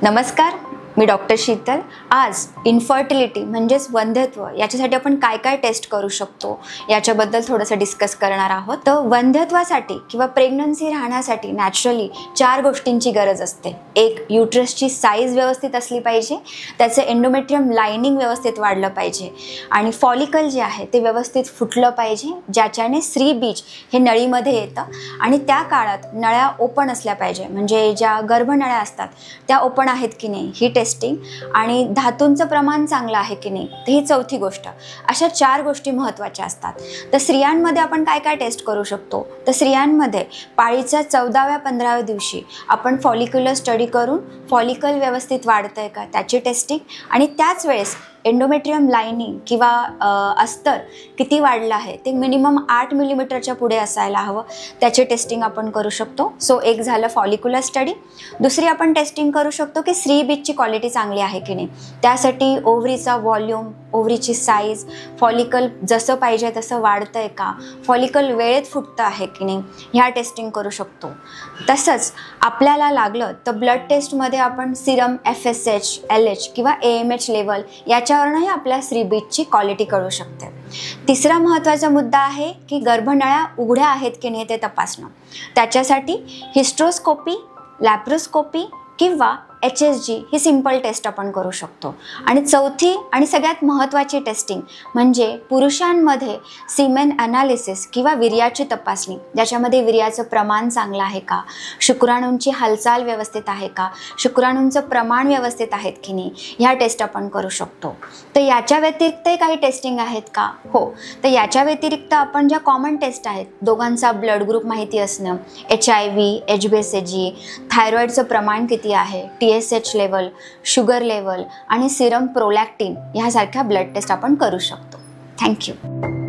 नमस्कार, मी डॉक्टर शीतल। आज इन्फर्टिलिटी म्हणजेच वंध्यत्व याच्यासाठी आपण काय काय टेस्ट करू शकतो याच्याबद्दल थोडंसं डिस्कस करणार आहोत। तर वंध्यत्वासाठी किंवा प्रेग्नन्सी राहण्यासाठी नॅचरली 4 गोष्टींची गरज असते। एक, युट्रसची साईज व्यवस्थित असली पाहिजे, त्याचं एंडोमेट्रियम लाइनिंग व्यवस्थित वाढलं पाहिजे आणि फॉलिकल जे आहे ते व्यवस्थित फुटलं पाहिजे, ज्याच्याने स्त्रीबीज हे नळीमध्ये येतं आणि त्या काळात नळ्या ओपन असल्या पाहिजे, म्हणजे ज्या गर्भनळ्या असतात त्या ओपन आहेत की नाही ही टेस्टिंग, आणि धातूंचं प्रमाण चांगलं आहे की नाही तर ही चौथी गोष्ट। अशा 4 गोष्टी महत्त्वाच्या असतात। तर स्त्रियांमध्ये आपण काय काय टेस्ट करू शकतो, तर स्त्रियांमध्ये पाळीच्या 14व्या 15व्या दिवशी आपण फॉलिक्युलर स्टडी करून फॉलिकल व्यवस्थित वाढतंय का त्याची टेस्टिंग, आणि त्याच वेळेस एंडोमेट्रियम लाइनिंग किंवा अस्तर किती वाढलं आहे ते मिनिमम 8 मिलीमीटरच्या पुढे असायला हवं, त्याची टेस्टिंग आपण करू शकतो। सो एक झालं फॉलिक्युलर स्टडी। दुसरी आपण टेस्टिंग करू शकतो की स्त्रीबीजची क्वालिटी चांगली आहे की नाही, त्यासाठी ओव्हरीचा व्हॉल्यूम, ओव्हरीची साईज, फॉलिकल जसं पाहिजे तसं वाढतंय का, फॉलिकल वेळेत फुटतं आहे की नाही ह्या टेस्टिंग करू शकतो। तसंच आपल्याला लागलं तर ब्लड टेस्टमध्ये आपण सिरम FSH, LH किंवा AMH लेवल याच्यावरूनही आपल्या स्त्रीबीजची क्वालिटी कळू शकते। तिसरा महत्त्वाचा मुद्दा आहे की गर्भनळ्या उघड्या आहेत की नाही ते तपासणं। त्याच्यासाठी हिस्ट्रोस्कोपी, लॅप्रोस्कोपी किंवा HSG ही सिंपल टेस्ट आपण करू शकतो। आणि चौथी आणि सगळ्यात महत्त्वाची टेस्टिंग म्हणजे पुरुषांमध्ये सीमेन ॲनालिसिस किंवा वीर्याची तपासणी, ज्याच्यामध्ये वीर्याचं प्रमाण चांगलं आहे का, शुक्राणूंची हालचाल व्यवस्थित आहे का, शुक्राणूंचं प्रमाण व्यवस्थित आहेत की नाही ह्या टेस्ट आपण करू शकतो। तर याच्या व्यतिरिक्तही काही टेस्टिंग आहेत का? हो, तर याच्या व्यतिरिक्त आपण ज्या कॉमन टेस्ट आहेत, दोघांचा ब्लड ग्रुप माहिती असणं, HIV, HbA1c, थायरॉईडचं प्रमाण किती आहे, TSH लेवल, शुगर लेवल आणि सिरम प्रोलॅक्टिन ह्यासारख्या ब्लड टेस्ट आपण करू शकतो। थँक्यू।